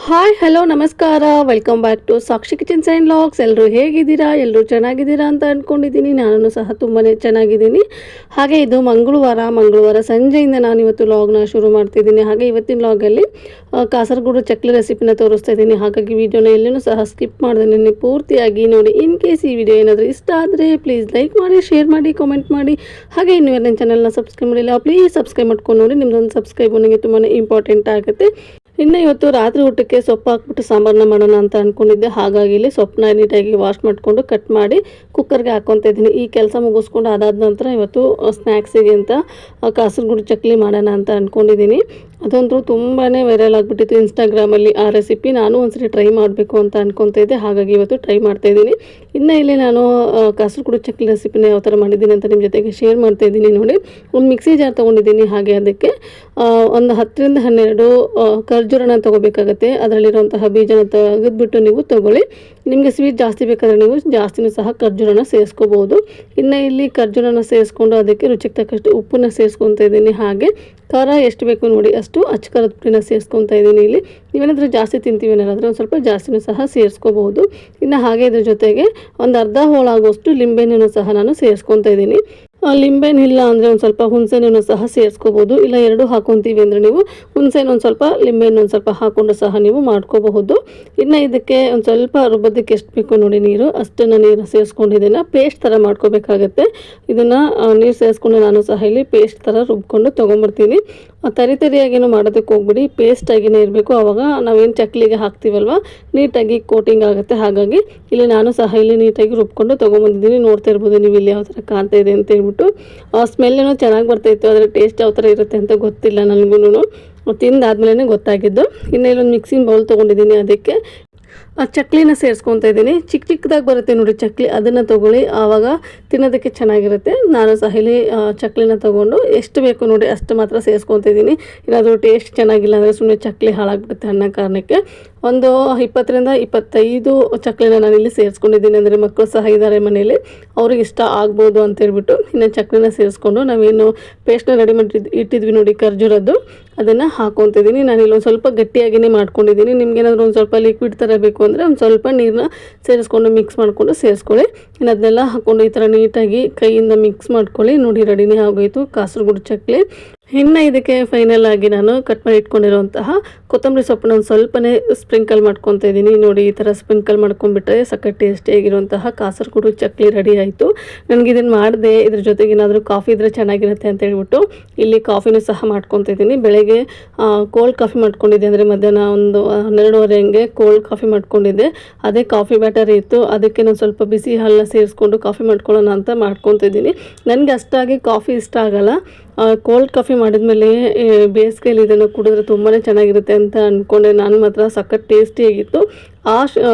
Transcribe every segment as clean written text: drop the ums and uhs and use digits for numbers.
Hi hello ನಮಸ್ಕಾರ, welcome back to Sakshi kitchens and vlogs. ಎಲ್ಲರೂ ಹೇಗಿದ್ದೀರಾ? ಎಲ್ಲರೂ ಚೆನ್ನಾಗಿದ್ದೀರಾ ಅಂತ ಅಂದ್ಕೊಂಡಿದ್ದೀನಿ. ನಾನು ಸಹ ತುಂಬಾ ಚೆನ್ನಾಗಿದ್ದೀನಿ. ಹಾಗೆ ಇದು ಮಂಗಳವಾರ ಸಂಜೆಯಿಂದ ನಾನು ಇವತ್ತು ವ್ಲಾಗ್ನ ಶುರು ಮಾಡ್ತಿದ್ದೀನಿ. ಹಾಗೆ ಇವತ್ತಿನ ವ್ಲಾಗಲ್ಲಿ ಕಾಸರಗೋಡು ಚಕ್ಲಿ ರೆಸಿಪಿನ ತೋರಿಸ್ತಾ ಇದ್ದೀನಿ. ಹಾಗಾಗಿ ವಿಡಿಯೋನ ಎಲ್ಲೂ ಸಹ ಸ್ಕಿಪ್ ಮಾಡಿದೆ ಪೂರ್ತಿಯಾಗಿ ನೋಡಿ. ಇನ್ ಕೇಸ್ ಈ ವಿಡಿಯೋ ಏನಾದರೂ ಇಷ್ಟ ಆದರೆ ಪ್ಲೀಸ್ ಲೈಕ್ ಮಾಡಿ, ಶೇರ್ ಮಾಡಿ, ಕಾಮೆಂಟ್ ಮಾಡಿ. ಹಾಗೆ ಇನ್ನೂ ನನ್ನ ಚಾನಲ್ನ ಸಬ್ಸ್ಕ್ರೈಬ್ ಮಾಡಿಲ್ಲ ಪ್ಲೀಸ್ ಸಬ್ಸ್ಕ್ರೈಬ್ ಮಾಡ್ಕೊಂಡು ನೋಡಿ. ನಿಮ್ಮದೊಂದು ಸಬ್ಸ್ಕ್ರೈಬ್ ನನಗೆ ತುಂಬಾ ಇಂಪಾರ್ಟೆಂಟ್ ಆಗುತ್ತೆ. ಇನ್ನು ಇವತ್ತು ರಾತ್ರಿ ಊಟಕ್ಕೆ ಸೊಪ್ಪು ಹಾಕ್ಬಿಟ್ಟು ಸಾಂಬಾರನ್ನ ಮಾಡೋಣ ಅಂತ ಅಂದ್ಕೊಂಡಿದ್ದೆ. ಹಾಗಾಗಿ ಇಲ್ಲಿ ಸೊಪ್ಪನ್ನ ನೀಟಾಗಿ ವಾಶ್ ಮಾಡಿಕೊಂಡು ಕಟ್ ಮಾಡಿ ಕುಕ್ಕರ್ಗೆ ಹಾಕ್ಕೊತಾ ಇದ್ದೀನಿ. ಈ ಕೆಲಸ ಮುಗಿಸ್ಕೊಂಡು ಅದಾದ ನಂತರ ಇವತ್ತು ಸ್ನ್ಯಾಕ್ಸಿಗೆ ಅಂತ ಕಾಸರಗೋಡು ಚಕ್ಲಿ ಮಾಡೋಣ ಅಂತ ಅಂದ್ಕೊಂಡಿದ್ದೀನಿ. ಅದಂತೂ ತುಂಬಾ ವೈರಲ್ ಆಗಿಬಿಟ್ಟಿತ್ತು ಇನ್ಸ್ಟಾಗ್ರಾಮಲ್ಲಿ ಆ ರೆಸಿಪಿ. ನಾನು ಒಂದ್ಸರಿ ಟ್ರೈ ಮಾಡಬೇಕು ಅಂತ ಅಂದ್ಕೊತಾ ಇದ್ದೆ. ಹಾಗಾಗಿ ಇವತ್ತು ಟ್ರೈ ಮಾಡ್ತಾಯಿದ್ದೀನಿ. ಇನ್ನು ಇಲ್ಲಿ ನಾನು ಕಾಸರಗೋಡು ಚಕ್ಲಿ ರೆಸಿಪಿನ ಯಾವ ಥರ ಮಾಡಿದ್ದೀನಿ ಅಂತ ನಿಮ್ಮ ಜೊತೆಗೆ ಶೇರ್ ಮಾಡ್ತಾಯಿದ್ದೀನಿ ನೋಡಿ. ಒಂದು ಮಿಕ್ಸಿ ಜಾರ್ ತೊಗೊಂಡಿದ್ದೀನಿ. ಹಾಗೆ ಅದಕ್ಕೆ ಒಂದು 10 ರಿಂದ 12 ಖರ್ಜೂರನ ತೊಗೋಬೇಕಾಗತ್ತೆ. ಅದರಲ್ಲಿರುವಂತಹ ಬೀಜನ ತೆಗೆದುಬಿಟ್ಟು ನೀವು ತೊಗೊಳ್ಳಿ. ನಿಮಗೆ ಸ್ವೀಟ್ ಜಾಸ್ತಿ ಬೇಕಾದರೆ ನೀವು ಜಾಸ್ತಿನೂ ಸಹ ಖರ್ಜೂರನ ಸೇರಿಸ್ಕೋಬೋದು. ಇನ್ನು ಇಲ್ಲಿ ಖರ್ಜೂರನ ಸೇರಿಸ್ಕೊಂಡು ಅದಕ್ಕೆ ರುಚಿಗೆ ತಕ್ಕಷ್ಟು ಉಪ್ಪನ್ನ ಸೇರಿಸ್ಕೊತಾ ಇದ್ದೀನಿ. ಹಾಗೆ ಖಾರ ಎಷ್ಟು ಬೇಕು ನೋಡಿ ಅಷ್ಟು ಅಚ್ಚಕಾರದ ಪುಡಿನ ಸೇರಿಸ್ಕೊತಾ ಇದ್ದೀನಿ. ಇಲ್ಲಿ ನೀವೇನಾದರೂ ಜಾಸ್ತಿ ತಿಂತೀವಿ ಏನಾದರೂ ಒಂದು ಸ್ವಲ್ಪ ಜಾಸ್ತಿನೂ ಸಹ ಸೇರಿಸ್ಕೋಬಹುದು. ಇನ್ನು ಹಾಗೆ ಇದ್ರ ಜೊತೆಗೆ ಒಂದು ಅರ್ಧ ಹೋಳಾಗುವಷ್ಟು ಲಿಂಬೆಹಣ್ಣನ್ನು ಸಹ ನಾನು ಸೇರಿಸ್ಕೊತಾ ಇದ್ದೀನಿ. ಲಿಂಬೆಹಣ್ಣು ಇಲ್ಲ ಅಂದರೆ ಒಂದು ಸ್ವಲ್ಪ ಹುಣಸೆಹಣ್ಣನ್ನು ಸಹ ಸೇರಿಸ್ಕೋಬೋದು. ಇಲ್ಲ ಎರಡು ಹಾಕೊತೀವಿ ಅಂದರೆ ನೀವು ಹುಣಸೆಹಣ್ಣು ಒಂದು ಸ್ವಲ್ಪ, ಲಿಂಬೆಹಣ್ಣು ಒಂದು ಸ್ವಲ್ಪ ಹಾಕ್ಕೊಂಡು ಸಹ ನೀವು ಮಾಡ್ಕೋಬಹುದು. ಇನ್ನು ಇದಕ್ಕೆ ಒಂದು ಸ್ವಲ್ಪ ರುಬ್ಬೋದಕ್ಕೆ ಎಷ್ಟು ಬೇಕು ನೋಡಿ ನೀರು, ಅಷ್ಟನ್ನು ನೀರು ಸೇರಿಸ್ಕೊಂಡಿದ್ದೀನಿ. ಪೇಸ್ಟ್ ಥರ ಮಾಡ್ಕೋಬೇಕಾಗತ್ತೆ. ಇದನ್ನು ನೀರು ಸೇರಿಸ್ಕೊಂಡು ನಾನು ಸಹ ಇಲ್ಲಿ ಪೇಸ್ಟ್ ಥರ ರುಬ್ಕೊಂಡು ತೊಗೊಂಬರ್ತೀನಿ. ತರಿಯಾಗೇನು ಮಾಡೋದಕ್ಕೆ ಹೋಗ್ಬಿಡಿ, ಪೇಸ್ಟಾಗಿಯೇ ಇರಬೇಕು. ಆವಾಗ ನಾವೇನು ಚಕ್ಲಿಗೆ ಹಾಕ್ತೀವಲ್ವ ನೀಟಾಗಿ ಕೋಟಿಂಗ್ ಆಗುತ್ತೆ. ಹಾಗಾಗಿ ಇಲ್ಲಿ ನಾನು ಸಹ ಇಲ್ಲಿ ನೀಟಾಗಿ ರುಬ್ಕೊಂಡು ತೊಗೊಂಬಂದಿದ್ದೀನಿ. ನೋಡ್ತಾ ಇರ್ಬೋದು ನೀವು ಇಲ್ಲಿ ಯಾವ ಥರ ಕಾಣ್ತಾ ಇದೆ ಅಂತ ಹೇಳ್ಬಿಟ್ಟು. ಸ್ಮೆಲ್ಲೇನೋ ಚೆನ್ನಾಗಿ ಬರ್ತಾಯಿತ್ತು, ಆದರೆ ಟೇಸ್ಟ್ ಯಾವ ಥರ ಇರುತ್ತೆ ಅಂತ ಗೊತ್ತಿಲ್ಲ ನನಗೂ. ತಿಂದಾದ್ಮೇಲೆ ಗೊತ್ತಾಗಿದ್ದು. ಇನ್ನು ಇಲ್ಲೊಂದು ಮಿಕ್ಸಿಂಗ್ ಬೌಲ್ ತೊಗೊಂಡಿದ್ದೀನಿ. ಅದಕ್ಕೆ ಚಕ್ಲಿನ ಸೇರಿಸ್ಕೊತಾ ಇದ್ದೀನಿ. ಚಿಕ್ಕದಾಗಿ ಬರುತ್ತೆ ನೋಡಿ ಚಕ್ಲಿ, ಅದನ್ನು ತೊಗೊಳ್ಳಿ. ಆವಾಗ ತಿನ್ನೋದಕ್ಕೆ ಚೆನ್ನಾಗಿರುತ್ತೆ. ನಾನು ಸಹ ಇಲ್ಲಿ ಚಕ್ಲಿನ ತೊಗೊಂಡು ಎಷ್ಟು ಬೇಕು ನೋಡಿ ಅಷ್ಟು ಮಾತ್ರ ಸೇರಿಸ್ಕೊತಾ ಇದ್ದೀನಿ. ಏನಾದರೂ ಟೇಸ್ಟ್ ಚೆನ್ನಾಗಿಲ್ಲ ಅಂದರೆ ಸುಮ್ಮನೆ ಚಕ್ಲಿ ಹಾಳಾಗ್ಬಿಡುತ್ತೆ ಅನ್ನೋ ಕಾರಣಕ್ಕೆ ಒಂದು 20 ರಿಂದ 25 ಚಕ್ಲಿನ ನಾನಿಲ್ಲಿ ಸೇರಿಸ್ಕೊಂಡಿದ್ದೀನಿ. ಅಂದರೆ ಮಕ್ಕಳು ಸಹ ಇದ್ದಾರೆ ಮನೆಯಲ್ಲಿ, ಅವ್ರಿಗೆ ಇಷ್ಟ ಆಗ್ಬೋದು ಅಂತೇಳ್ಬಿಟ್ಟು ಇನ್ನು ಚಕ್ಲಿನ ಸೇರಿಸ್ಕೊಂಡು ನಾವೇನು ಪೇಸ್ಟ್ನ ರೆಡಿ ಮಾಡಿ ಇಟ್ಟಿದ್ವಿ ನೋಡಿ ಖರ್ಜೂರದ್ದು, ಅದನ್ನು ಹಾಕ್ಕೊತಿದ್ದೀನಿ. ನಾನು ಇಲ್ಲೊಂದು ಸ್ವಲ್ಪ ಗಟ್ಟಿಯಾಗಿಯೇ ಮಾಡ್ಕೊಂಡಿದ್ದೀನಿ. ನಿಮ್ಗೇನಾದರೂ ಒಂದು ಸ್ವಲ್ಪ ಲಿಕ್ವಿಡ್ ಥರ ಬೇಕು ಅಂದರೆ ಒಂದು ಸ್ವಲ್ಪ ನೀರನ್ನ ಸೇರಿಸ್ಕೊಂಡು ಮಿಕ್ಸ್ ಮಾಡಿಕೊಂಡು ಸೇರಿಸ್ಕೊಳ್ಳಿ. ಇನ್ನು ಅದನ್ನೆಲ್ಲ ಹಾಕ್ಕೊಂಡು ಈ ಥರ ನೀಟಾಗಿ ಕೈಯಿಂದ ಮಿಕ್ಸ್ ಮಾಡ್ಕೊಳ್ಳಿ. ನೋಡಿ ರೆಡಿನೇ ಆಗೋಯಿತು ಕಾಸರಗೋಡು ಚಕ್ಲಿ. ಇನ್ನು ಇದಕ್ಕೆ ಫೈನಲ್ ಆಗಿ ನಾನು ಕಟ್ ಮಾಡಿ ಇಟ್ಕೊಂಡಿರುವಂತಹ ಕೊತ್ತಂಬರಿ ಸೊಪ್ಪನ್ನ ಒಂದು ಸ್ವಲ್ಪನೇ ಸ್ಪ್ರಿಂಕಲ್ ಮಾಡ್ಕೊತಾ ಇದ್ದೀನಿ. ನೋಡಿ ಈ ಥರ ಸ್ಪ್ರಿಂಕಲ್ ಮಾಡ್ಕೊಂಡ್ಬಿಟ್ರೆ ಸಖತ್ ಟೇಸ್ಟಿಯಾಗಿರುವಂತಹ ಕಾಸರಗೋಡು ಚಕ್ಲಿ ರೆಡಿ ಆಯಿತು. ನನಗೆ ಇದನ್ನು ಮಾಡಿದೆ, ಇದ್ರ ಜೊತೆಗೆ ಏನಾದರೂ ಕಾಫಿ ಇದ್ದರೆ ಚೆನ್ನಾಗಿರುತ್ತೆ ಅಂತ ಹೇಳ್ಬಿಟ್ಟು ಇಲ್ಲಿ ಕಾಫಿನೂ ಸಹ ಮಾಡ್ಕೊತಾ ಇದ್ದೀನಿ. ಬೆಳಗ್ಗೆ ಕೋಲ್ಡ್ ಕಾಫಿ ಮಾಡ್ಕೊಂಡಿದ್ದೆ, ಅಂದರೆ ಮಧ್ಯಾಹ್ನ ಒಂದು 12:30 ಹಂಗೆ ಕೋಲ್ಡ್ ಕಾಫಿ ಮಾಡ್ಕೊಂಡಿದ್ದೆ. ಅದೇ ಕಾಫಿ ಬ್ಯಾಟರ್ ಇತ್ತು, ಅದಕ್ಕೆ ನಾನು ಸ್ವಲ್ಪ ಬಿಸಿ ಹಾಲನ್ನ ಸೇರಿಸ್ಕೊಂಡು ಕಾಫಿ ಮಾಡ್ಕೊಳ್ಳೋಣ ಅಂತ ಮಾಡ್ಕೊತಾ ಇದ್ದೀನಿ. ನನಗೆ ಅಷ್ಟಾಗಿ ಕಾಫಿ ಇಷ್ಟ ಆಗಲ್ಲ. ಕೋಲ್ಡ್ ಕಾಫಿ ಮಾಡಿದ್ಮೇಲೆ ಬೇಸಿಗೆಯಲ್ಲಿ ಇದನ್ನು ಕುಡಿದ್ರೆ ತುಂಬಾ ಚೆನ್ನಾಗಿರುತ್ತೆ ಅಂತ ಅಂದ್ಕೊಂಡೆ. ನಾನು ಮಾತ್ರ ಸಖತ್ ಟೇಸ್ಟಿಯಾಗಿತ್ತು. ಆ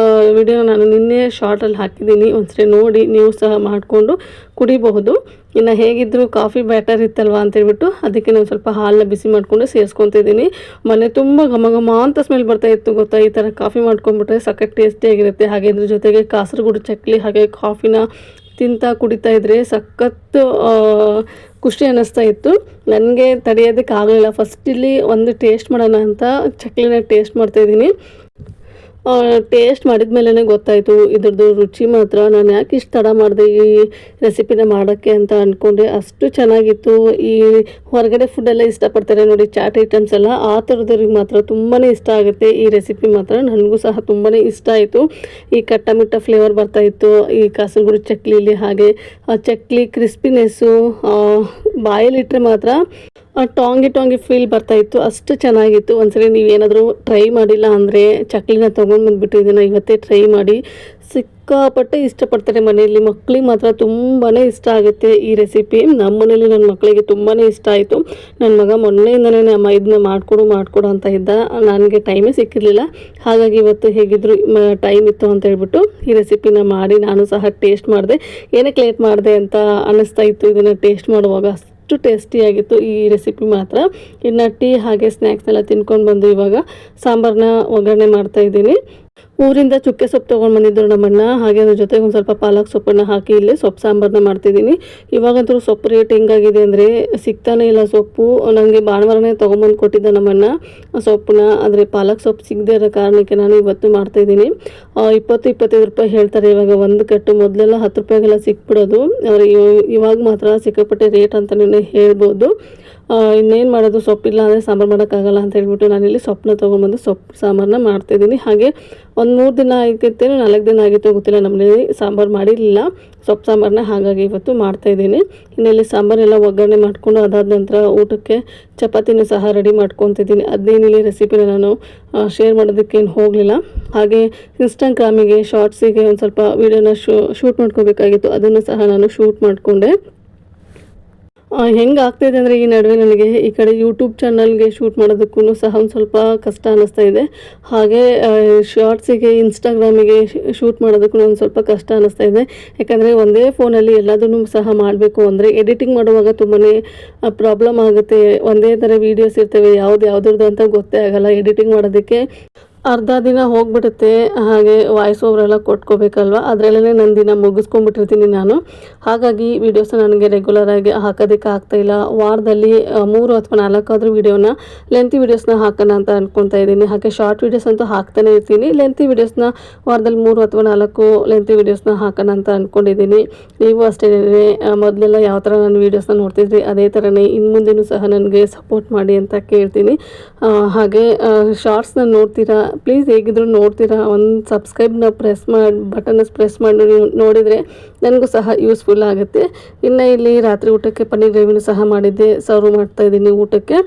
ವಿಡಿಯೋನ ನಾನು ನಿನ್ನೆ ಶಾರ್ಟಲ್ಲಿ ಹಾಕಿದ್ದೀನಿ, ಒಂದ್ಸರಿ ನೋಡಿ ನೀವು ಸಹ ಮಾಡಿಕೊಂಡು ಕುಡಿಬಹುದು. ಇನ್ನು ಹೇಗಿದ್ದರೂ ಕಾಫಿ ಬ್ಯಾಟರ್ ಇತ್ತಲ್ವ ಅಂತೇಳ್ಬಿಟ್ಟು ಅದಕ್ಕೆ ನಾನು ಸ್ವಲ್ಪ ಹಾಲನ್ನ ಬಿಸಿ ಮಾಡಿಕೊಂಡು ಸೇರಿಸ್ಕೊತಿದ್ದೀನಿ. ಮನೆ ತುಂಬ ಘಮ ಅಂತ ಸ್ಮೆಲ್ ಬರ್ತಾಯಿತ್ತು ಗೊತ್ತಾ. ಈ ಥರ ಕಾಫಿ ಮಾಡ್ಕೊಂಡ್ಬಿಟ್ರೆ ಸಖತ್ ಟೇಸ್ಟಿಯಾಗಿರುತ್ತೆ. ಹಾಗೆ ಇದ್ರ ಜೊತೆಗೆ ಕಾಸರಗೋಡು ಚಕ್ಲಿ ಹಾಗೆ ಕಾಫಿನ ತಿಂತಾ ಕುಡಿತಾ ಇದ್ದರೆ ಸಖತ್ತು ಖುಷಿ ಅನ್ನಿಸ್ತಾ ಇತ್ತು. ನನಗೆ ತಡೆಯೋದಕ್ಕೆ ಆಗಲಿಲ್ಲ. ಫಸ್ಟ್ ಇಲ್ಲಿ ಒಂದು ಟೇಸ್ಟ್ ಮಾಡೋಣ ಅಂತ ಚಕ್ಲಿನ ಟೇಸ್ಟ್ ಮಾಡ್ತಾಯಿದ್ದೀನಿ. ಟೇಸ್ಟ್ ಮಾಡಿದ ಮೇಲೇ ಗೊತ್ತಾಯಿತು ಇದ್ರದ್ದು ರುಚಿ ಮಾತ್ರ. ನಾನು ಯಾಕೆ ಇಷ್ಟು ತಡ ಮಾಡಿದೆ ಈ ರೆಸಿಪಿನ ಮಾಡೋಕ್ಕೆ ಅಂತ ಅಂದ್ಕೊಂಡೆ. ಅಷ್ಟು ಚೆನ್ನಾಗಿತ್ತು. ಈ ಹೊರಗಡೆ ಫುಡ್ಡೆಲ್ಲ ಇಷ್ಟಪಡ್ತಾರೆ ನೋಡಿ, ಚಾಟ್ ಐಟಮ್ಸ್ ಎಲ್ಲ, ಆ ಥರದವ್ರಿಗೆ ಮಾತ್ರ ತುಂಬಾ ಇಷ್ಟ ಆಗುತ್ತೆ ಈ ರೆಸಿಪಿ ಮಾತ್ರ. ನನಗೂ ಸಹ ತುಂಬಾ ಇಷ್ಟ ಆಯಿತು. ಈ ಕಟ್ಟ ಮಿಟ್ಟ ಫ್ಲೇವರ್ ಬರ್ತಾಯಿತ್ತು ಈ ಕಾಸರಗೋಡು ಚಕ್ಲಿಲಿ. ಹಾಗೆ ಚಕ್ಲಿ ಕ್ರಿಸ್ಪಿನೆಸ್ಸು ಬಾಯಲ್ಲಿಟ್ಟರೆ ಮಾತ್ರ ಟಾಂಗಿ ಫೀಲ್ ಬರ್ತಾಯಿತ್ತು. ಅಷ್ಟು ಚೆನ್ನಾಗಿತ್ತು. ಒಂದ್ಸರಿ ನೀವೇನಾದರೂ ಟ್ರೈ ಮಾಡಿಲ್ಲ ಅಂದರೆ ಚಕ್ಲಿನ ತೊಗೊಂಡ್ಬಂದ್ಬಿಟ್ಟು ಇದನ್ನು ಇವತ್ತೇ ಟ್ರೈ ಮಾಡಿ. ಸಿಕ್ಕಾಪಟ್ಟೆ ಇಷ್ಟಪಡ್ತಾರೆ ಮನೆಯಲ್ಲಿ. ಮಕ್ಕಳಿಗೆ ಮಾತ್ರ ತುಂಬಾ ಇಷ್ಟ ಆಗುತ್ತೆ ಈ ರೆಸಿಪಿ. ನಮ್ಮ ಮನೇಲಿ ನನ್ನ ಮಕ್ಕಳಿಗೆ ತುಂಬಾ ಇಷ್ಟ ಆಯಿತು. ನನ್ನ ಮಗ ಮೊನ್ನೆಯಿಂದನೇ ಅಮ್ಮ ಇದನ್ನ ಮಾಡಿಕೊಡು ಅಂತ ಇದ್ದ. ನನಗೆ ಟೈಮೇ ಸಿಕ್ಕಿರಲಿಲ್ಲ. ಹಾಗಾಗಿ ಇವತ್ತು ಹೇಗಿದ್ರು ಟೈಮ್ ಇತ್ತು ಅಂತ ಹೇಳ್ಬಿಟ್ಟು ಈ ರೆಸಿಪಿನ ಮಾಡಿ ನಾನು ಸಹ ಟೇಸ್ಟ್ ಮಾಡಿದೆ. ಏನಕ್ಕೆ ಲೇಟ್ ಮಾಡಿದೆ ಅಂತ ಅನ್ನಿಸ್ತಾ ಇತ್ತು ಇದನ್ನು ಟೇಸ್ಟ್ ಮಾಡುವಾಗ. ಅಷ್ಟು ಟೇಸ್ಟಿಯಾಗಿತ್ತು ಈ ರೆಸಿಪಿ ಮಾತ್ರ. ಇನ್ನು ಟೀ ಹಾಗೆ ಸ್ನ್ಯಾಕ್ಸ್ನೆಲ್ಲ ತಿನ್ಕೊಂಡು ಬಂದು ಇವಾಗ ಸಾಂಬಾರನ್ನ ಒಗ್ಗರಣೆ ಮಾಡ್ತಾಯಿದ್ದೀನಿ. ಊರಿಂದ ಚುಕ್ಕೆ ಸೊಪ್ಪು ತೊಗೊಂಡು ಬಂದಿದ್ದರು ನಮ್ಮಣ್ಣ. ಹಾಗೆ ಅದ್ರ ಜೊತೆಗೆ ಒಂದು ಸ್ವಲ್ಪ ಪಾಲಕ್ ಸೊಪ್ಪನ್ನು ಹಾಕಿ ಇಲ್ಲಿ ಸೊಪ್ಪು ಸಾಂಬಾರನ್ನ ಮಾಡ್ತಿದ್ದೀನಿ. ಇವಾಗಂತೂ ಸೊಪ್ಪು ರೇಟ್ ಹೆಂಗಾಗಿದೆ ಅಂದರೆ ಸಿಗ್ತಾನೆ ಇಲ್ಲ ಸೊಪ್ಪು. ನನಗೆ ಭಾನುವಾರನೇ ತೊಗೊಂಬಂದು ಕೊಟ್ಟಿದ್ದ ನಮ್ಮಣ್ಣ ಸೊಪ್ಪನ್ನ. ಆದರೆ ಪಾಲಕ್ ಸೊಪ್ಪು ಸಿಗದೇ ಇರೋ ಕಾರಣಕ್ಕೆ ನಾನು ಇವತ್ತು ಮಾಡ್ತಾಯಿದ್ದೀನಿ. 20-25 ರೂಪಾಯಿ ಹೇಳ್ತಾರೆ ಇವಾಗ ಒಂದು ಕಟ್ಟು. ಮೊದಲೆಲ್ಲ 10 ರೂಪಾಯಿಗೆಲ್ಲ ಸಿಕ್ಬಿಡೋದು. ಆದರೆ ಇವಾಗ ಮಾತ್ರ ಸಿಕ್ಕಾಪಟ್ಟೆ ರೇಟ್ ಅಂತಲೇ ಹೇಳ್ಬೋದು. ಇನ್ನೇನು ಮಾಡೋದು, ಸೊಪ್ಪಿಲ್ಲ ಅಂದರೆ ಸಾಂಬಾರು ಮಾಡೋಕ್ಕಾಗಲ್ಲ ಅಂತ ಹೇಳ್ಬಿಟ್ಟು ನಾನಿಲ್ಲಿ ಸೊಪ್ಪನ್ನ ತೊಗೊಂಬಂದು ಸೊಪ್ಪು ಸಾಂಬಾರನ್ನ ಮಾಡ್ತಾಯಿದ್ದೀನಿ. ಹಾಗೆ ಒಂದು 3 ದಿನ ಆಗಿತ್ತೇನೋ 4 ದಿನ ಆಗಿತ್ತು ಗೊತ್ತಿಲ್ಲ, ನಮ್ಮನೇಲಿ ಸಾಂಬಾರು ಮಾಡಿರಲಿಲ್ಲ ಸೊಪ್ಪು ಸಾಂಬಾರನ್ನ. ಹಾಗಾಗಿ ಇವತ್ತು ಮಾಡ್ತಾಯಿದ್ದೀನಿ. ಇನ್ನೆಲ್ಲಿ ಸಾಂಬಾರೆಲ್ಲ ಒಗ್ಗರಣೆ ಮಾಡಿಕೊಂಡು ಅದಾದ ನಂತರ ಊಟಕ್ಕೆ ಚಪಾತಿನೂ ಸಹ ರೆಡಿ ಮಾಡ್ಕೊತಿದ್ದೀನಿ. ಅದೇನಿಲ್ಲಿ ರೆಸಿಪಿನ ನಾನು ಶೇರ್ ಮಾಡೋದಕ್ಕೇನು ಹೋಗಲಿಲ್ಲ. ಹಾಗೆ ಇನ್ಸ್ಟಾಗ್ರಾಮಿಗೆ ಶಾರ್ಟ್ಸಿಗೆ ಒಂದು ಸ್ವಲ್ಪ ವೀಡಿಯೋನ ಶೂಟ್ ಮಾಡ್ಕೋಬೇಕಾಗಿತ್ತು, ಅದನ್ನು ಸಹ ನಾನು ಶೂಟ್ ಮಾಡಿಕೊಂಡೆ. ಹೆಂಗೆ ಆಗ್ತಾಯಿದೆ ಅಂದರೆ ಈ ನಡುವೆ ನನಗೆ ಈ ಕಡೆ ಯೂಟ್ಯೂಬ್ ಚಾನಲ್ಗೆ ಶೂಟ್ ಮಾಡೋದಕ್ಕೂ ಸಹ ಒಂದು ಸ್ವಲ್ಪ ಕಷ್ಟ ಅನ್ನಿಸ್ತಾ ಇದೆ. ಹಾಗೆ ಶಾರ್ಟ್ಸಿಗೆ ಇನ್ಸ್ಟಾಗ್ರಾಮಿಗೆ ಶೂಟ್ ಮಾಡೋದಕ್ಕೂ ಒಂದು ಸ್ವಲ್ಪ ಕಷ್ಟ ಅನ್ನಿಸ್ತಾ ಇದೆ. ಯಾಕಂದರೆ ಒಂದೇ ಫೋನಲ್ಲಿ ಎಲ್ಲದನ್ನು ಸಹ ಮಾಡಬೇಕು ಅಂದರೆ ಎಡಿಟಿಂಗ್ ಮಾಡುವಾಗ ತುಂಬಾ ಪ್ರಾಬ್ಲಮ್ ಆಗುತ್ತೆ. ಒಂದೇ ಥರ ವೀಡಿಯೋಸ್ ಇರ್ತವೆ, ಯಾವುದ್ರದ್ದು ಅಂತ ಗೊತ್ತೇ ಆಗೋಲ್ಲ. ಎಡಿಟಿಂಗ್ ಮಾಡೋದಕ್ಕೆ ಅರ್ಧ ದಿನ ಹೋಗ್ಬಿಡುತ್ತೆ. ಹಾಗೆ ವಾಯ್ಸ್ ಓವರೆಲ್ಲ ಕೊಟ್ಕೋಬೇಕಲ್ವ, ಅದರಲ್ಲೇ ನನ್ನ ದಿನ ಮುಗಿಸ್ಕೊಂಡ್ಬಿಟ್ಟಿರ್ತೀನಿ ನಾನು. ಹಾಗಾಗಿ ವೀಡಿಯೋಸ್ನ ನನಗೆ ರೆಗ್ಯುಲರಾಗಿ ಹಾಕೋದಕ್ಕೆ ಆಗ್ತಾಯಿಲ್ಲ. ವಾರದಲ್ಲಿ 3 ಅಥವಾ 4 ಆದರೂ ವೀಡಿಯೋನ ಲೆಂತಿ ವೀಡಿಯೋಸ್ನ ಹಾಕೋಣ ಅಂತ ಅಂದ್ಕೊತಾ ಇದ್ದೀನಿ. ಹಾಗೆ ಶಾರ್ಟ್ ವೀಡಿಯೋಸ್ ಅಂತೂ ಹಾಕ್ತಾನೆ ಇರ್ತೀನಿ. ಲೆಂತಿ ವೀಡಿಯೋಸ್ನ ವಾರದಲ್ಲಿ 3 ಅಥವಾ 4 ಲೆಂತಿ ವೀಡಿಯೋಸ್ನ ಹಾಕೋಣ ಅಂತ ಅಂದ್ಕೊಂಡಿದ್ದೀನಿ. ನೀವು ಅಷ್ಟೇ ಮೊದಲೆಲ್ಲ ಯಾವ ಥರ ನಾನು ವೀಡಿಯೋಸ್ನ ನೋಡ್ತಿದ್ರಿ ಅದೇ ಥರನೇ ಇನ್ನು ಮುಂದೆನೂ ಸಹ ನನಗೆ ಸಪೋರ್ಟ್ ಮಾಡಿ ಅಂತ ಕೇಳ್ತೀನಿ. ಹಾಗೆ ಶಾರ್ಟ್ಸ್ನ ನೋಡ್ತೀರಾ, ಪ್ಲೀಸ್ ಹೇಗಿದ್ರು ನೋಡ್ತೀರಾ, ಒಂದು ಸಬ್ಸ್ಕ್ರೈಬ್ನ ಬಟನ್ನ ಪ್ರೆಸ್ ಮಾಡಿ ನೋಡಿದರೆ ನನಗೂ ಸಹ ಯೂಸ್ಫುಲ್ ಆಗುತ್ತೆ. ಇನ್ನು ಇಲ್ಲಿ ರಾತ್ರಿ ಊಟಕ್ಕೆ ಪನ್ನೀರ್ ಗ್ರೇವಿನೂ ಸಹ ಮಾಡಿದ್ದೆ, ಸರ್ವ್ ಮಾಡ್ತಾಯಿದ್ದೀನಿ ಊಟಕ್ಕೆ.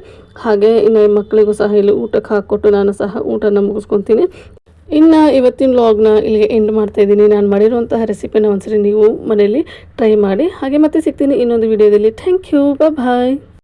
ಹಾಗೆ ಇನ್ನು ಮಕ್ಕಳಿಗೂ ಸಹ ಇಲ್ಲಿ ಊಟಕ್ಕೆ ಹಾಕ್ಕೊಟ್ಟು ನಾನು ಸಹ ಊಟನ ಮುಗಿಸ್ಕೊತೀನಿ. ಇನ್ನು ಇವತ್ತಿನ ವ್ಲಾಗ್ನ ಇಲ್ಲಿಗೆ ಎಂಡ್ ಮಾಡ್ತಾಯಿದ್ದೀನಿ. ನಾನು ಮಾಡಿರುವಂತಹ ರೆಸಿಪಿನ ಒಂದ್ಸರಿ ನೀವು ಮನೆಯಲ್ಲಿ ಟ್ರೈ ಮಾಡಿ. ಹಾಗೆ ಮತ್ತೆ ಸಿಗ್ತೀನಿ ಇನ್ನೊಂದು ವಿಡಿಯೋದಲ್ಲಿ. Thank you, bye.